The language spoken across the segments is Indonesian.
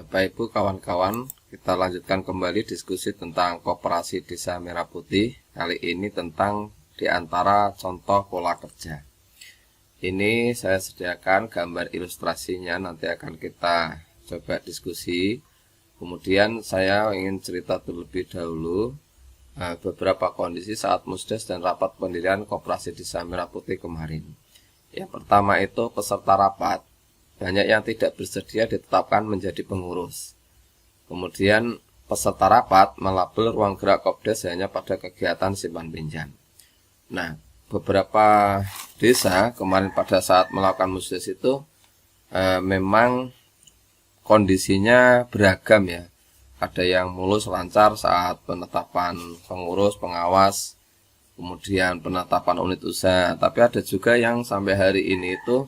Bapak Ibu kawan-kawan, kita lanjutkan kembali diskusi tentang Koperasi Desa Merah Putih. Kali ini tentang diantara contoh pola kerja. Ini saya sediakan gambar ilustrasinya, nanti akan kita coba diskusi. Kemudian saya ingin cerita terlebih dahulu beberapa kondisi saat Musdes dan rapat pendirian Koperasi Desa Merah Putih kemarin. Yang pertama itu peserta rapat banyak yang tidak bersedia ditetapkan menjadi pengurus. Kemudian peserta rapat melabel ruang gerak Kopdes hanya pada kegiatan simpan pinjam. Nah, beberapa desa kemarin pada saat melakukan Musdes itu memang kondisinya beragam ya. Ada yang mulus lancar saat penetapan pengurus, pengawas, kemudian penetapan unit usaha. Tapi ada juga yang sampai hari ini itu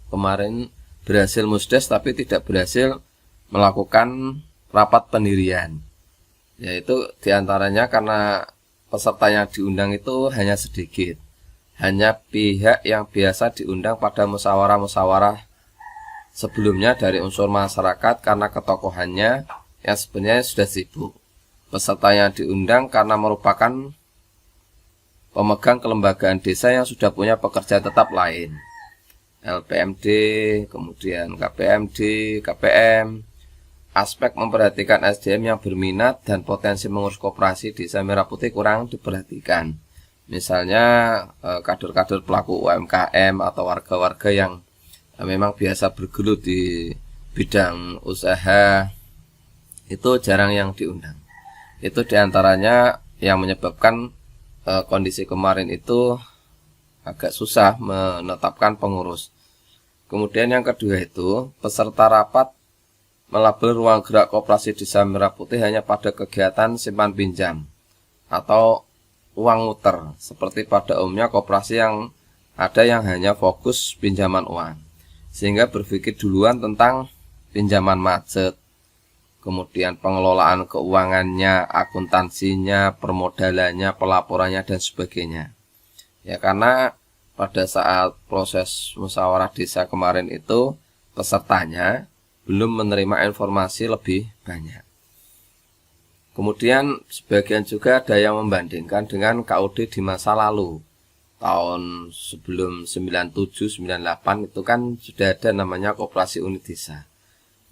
kemarin berhasil Musdes tapi tidak berhasil melakukan rapat pendirian. Yaitu diantaranya karena peserta yang diundang itu hanya sedikit. Hanya pihak yang biasa diundang pada musyawarah-musyawarah sebelumnya dari unsur masyarakat karena ketokohannya yang sebenarnya sudah sibuk. Peserta yang diundang karena merupakan pemegang kelembagaan desa yang sudah punya pekerjaan tetap lain. LPMD, kemudian KPMD, KPM. Aspek memperhatikan SDM yang berminat dan potensi mengurus koperasi Desa Merah Putih kurang diperhatikan. Misalnya kader-kader pelaku UMKM atau warga-warga yang memang biasa bergelut di bidang usaha itu jarang yang diundang. Itu diantaranya yang menyebabkan kondisi kemarin itu agak susah menetapkan pengurus. Kemudian yang kedua itu peserta rapat melabel ruang gerak Koperasi Desa Merah Putih hanya pada kegiatan simpan pinjam atau uang muter, seperti pada umumnya koperasi yang ada yang hanya fokus pinjaman uang, sehingga berpikir duluan tentang pinjaman macet, kemudian pengelolaan keuangannya, akuntansinya, permodalannya, pelaporannya dan sebagainya. Ya, karena pada saat proses musyawarah desa kemarin itu pesertanya belum menerima informasi lebih banyak. Kemudian sebagian juga ada yang membandingkan dengan KUD di masa lalu. Tahun sebelum 97-98 itu kan sudah ada namanya koperasi unit desa.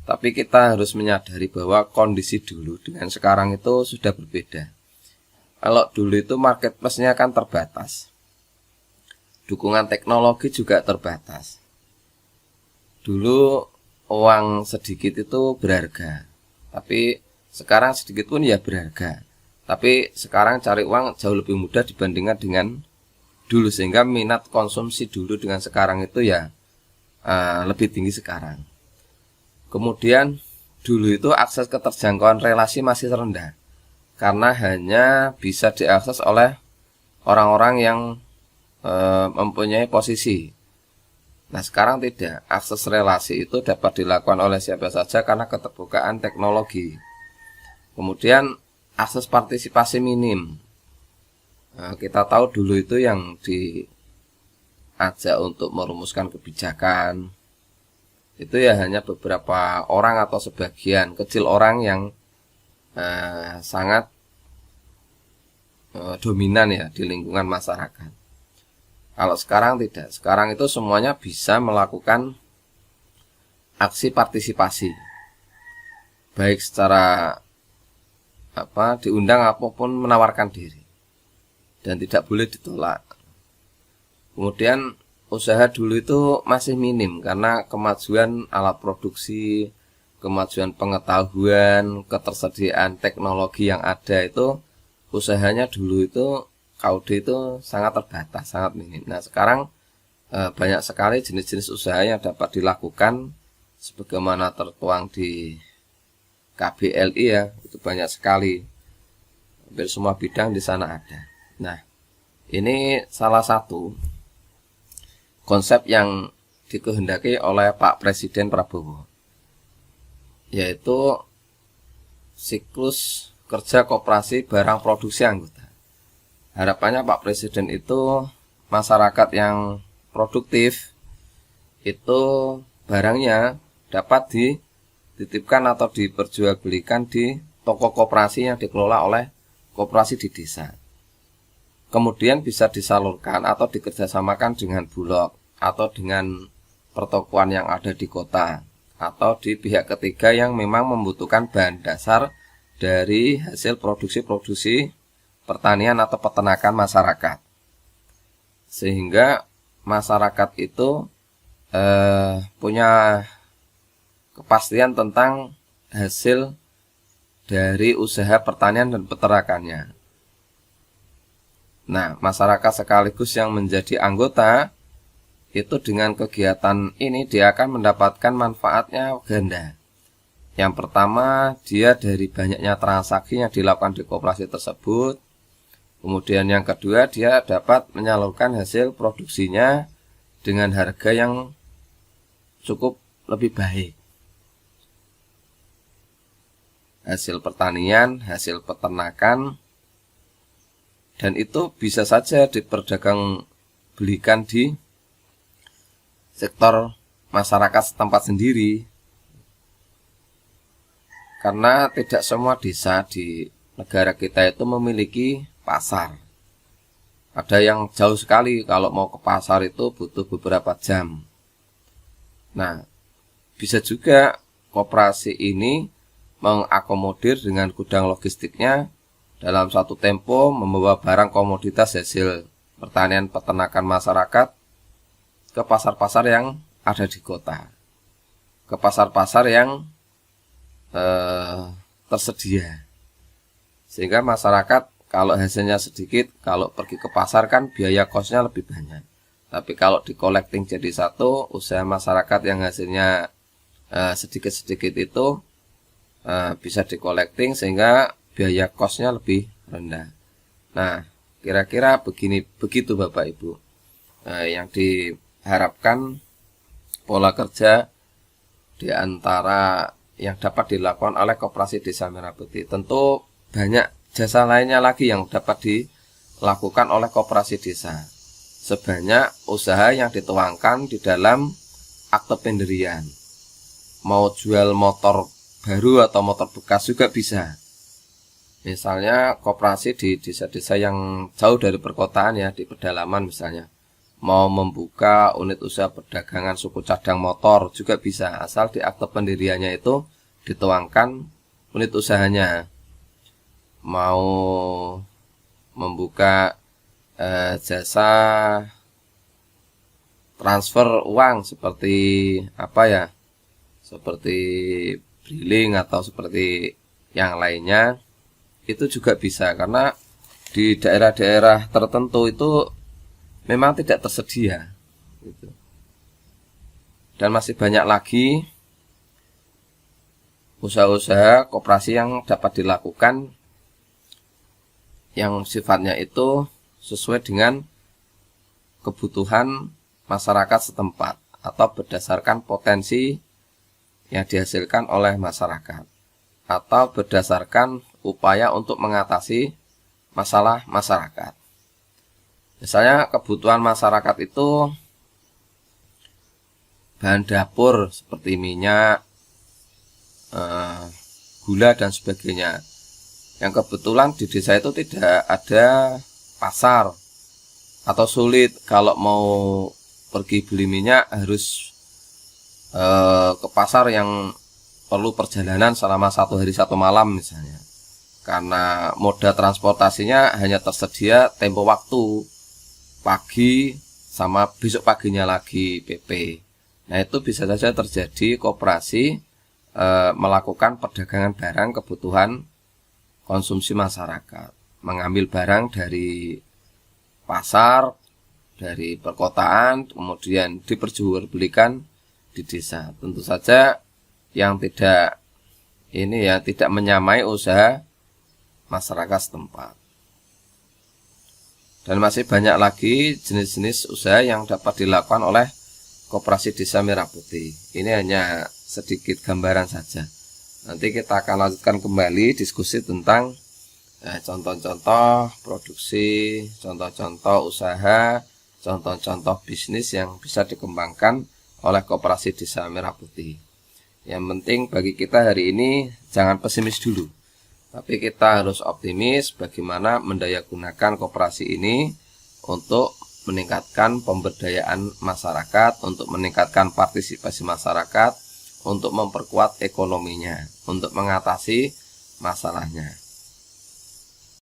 Tapi kita harus menyadari bahwa kondisi dulu dengan sekarang itu sudah berbeda. Kalau dulu itu marketplace-nya kan terbatas. Dukungan teknologi juga terbatas. Dulu uang sedikit itu berharga, tapi sekarang sedikit pun ya berharga. Tapi sekarang cari uang jauh lebih mudah dibandingkan dengan dulu, sehingga minat konsumsi dulu dengan sekarang itu ya lebih tinggi sekarang. Kemudian dulu itu akses keterjangkauan relasi masih rendah, karena hanya bisa diakses oleh orang-orang yang mempunyai posisi. Nah, sekarang tidak. Akses relasi itu dapat dilakukan oleh siapa saja karena keterbukaan teknologi. Kemudian akses partisipasi minim. Nah, kita tahu dulu itu yang diajak untuk merumuskan kebijakan itu ya hanya beberapa orang atau sebagian kecil orang yang sangat dominan ya di lingkungan masyarakat. Kalau sekarang tidak, sekarang itu semuanya bisa melakukan aksi partisipasi, baik secara diundang apapun menawarkan diri, dan tidak boleh ditolak. Kemudian usaha dulu itu masih minim karena kemajuan alat produksi, kemajuan pengetahuan, ketersediaan teknologi yang ada itu usahanya dulu itu KUD itu sangat terbatas, sangat minim. Nah, sekarang banyak sekali jenis-jenis usaha yang dapat dilakukan sebagaimana tertuang di KBLI ya, itu banyak sekali. Hampir semua bidang di sana ada. Nah, ini salah satu konsep yang dikehendaki oleh Pak Presiden Prabowo, yaitu siklus kerja koperasi barang produksi anggota. Harapannya Pak Presiden itu masyarakat yang produktif itu barangnya dapat dititipkan atau diperjualbelikan di toko koperasi yang dikelola oleh koperasi di desa. Kemudian bisa disalurkan atau dikerjasamakan dengan bulog atau dengan pertokoan yang ada di kota atau di pihak ketiga yang memang membutuhkan bahan dasar dari hasil produksi pertanian atau peternakan masyarakat. Sehingga masyarakat itu punya kepastian tentang hasil dari usaha pertanian dan peternakannya. Nah, masyarakat sekaligus yang menjadi anggota itu dengan kegiatan ini dia akan mendapatkan manfaatnya ganda. Yang pertama, dia dari banyaknya transaksi yang dilakukan di koperasi tersebut. Kemudian yang kedua, dia dapat menyalurkan hasil produksinya dengan harga yang cukup lebih baik. Hasil pertanian, hasil peternakan, dan itu bisa saja diperdagang belikan di sektor masyarakat setempat sendiri. Karena tidak semua desa di negara kita itu memiliki pasar. Ada yang jauh sekali, kalau mau ke pasar itu butuh beberapa jam. Nah, bisa juga koperasi ini mengakomodir dengan gudang logistiknya dalam satu tempo membawa barang komoditas hasil pertanian peternakan masyarakat ke pasar-pasar yang ada di kota, ke pasar-pasar yang tersedia. Sehingga masyarakat kalau hasilnya sedikit, kalau pergi ke pasar kan biaya kosnya lebih banyak. Tapi kalau di collecting jadi satu, usaha masyarakat yang hasilnya sedikit-sedikit itu bisa di collecting sehingga biaya kosnya lebih rendah. Nah, kira-kira begitu Bapak Ibu. Yang diharapkan pola kerja di antara yang dapat dilakukan oleh Koperasi Desa Merah Putih. Tentu banyak jasa lainnya lagi yang dapat dilakukan oleh koperasi desa. Sebanyak usaha yang dituangkan di dalam akte pendirian. Mau jual motor baru atau motor bekas juga bisa. Misalnya koperasi di desa-desa yang jauh dari perkotaan ya, di pedalaman misalnya. Mau membuka unit usaha perdagangan suku cadang motor juga bisa, asal di akte pendiriannya itu dituangkan unit usahanya. Mau membuka jasa transfer uang seperti apa ya, seperti briling atau seperti yang lainnya, itu juga bisa, karena di daerah-daerah tertentu itu memang tidak tersedia gitu. Dan masih banyak lagi usaha-usaha koperasi yang dapat dilakukan yang sifatnya itu sesuai dengan kebutuhan masyarakat setempat atau berdasarkan potensi yang dihasilkan oleh masyarakat atau berdasarkan upaya untuk mengatasi masalah masyarakat. Misalnya kebutuhan masyarakat itu bahan dapur seperti minyak, gula dan sebagainya. Yang kebetulan di desa itu tidak ada pasar atau sulit, kalau mau pergi beli minyak harus ke pasar yang perlu perjalanan selama 1 hari 1 malam misalnya, karena moda transportasinya hanya tersedia tempo waktu pagi sama besok paginya lagi PP. Nah, itu bisa saja terjadi koperasi melakukan perdagangan barang kebutuhan konsumsi masyarakat, mengambil barang dari pasar, dari perkotaan, kemudian diperjualbelikan di desa. Tentu saja yang tidak menyamai usaha masyarakat setempat. Dan masih banyak lagi jenis-jenis usaha yang dapat dilakukan oleh Koperasi Desa Merah Putih. Ini hanya sedikit gambaran saja. Nanti kita akan lanjutkan kembali diskusi tentang contoh-contoh produksi, contoh-contoh usaha, contoh-contoh bisnis yang bisa dikembangkan oleh Koperasi Desa Merah Putih. Yang penting bagi kita hari ini jangan pesimis dulu, tapi kita harus optimis bagaimana mendayagunakan koperasi ini untuk meningkatkan pemberdayaan masyarakat, untuk meningkatkan partisipasi masyarakat, untuk memperkuat ekonominya, untuk mengatasi masalahnya.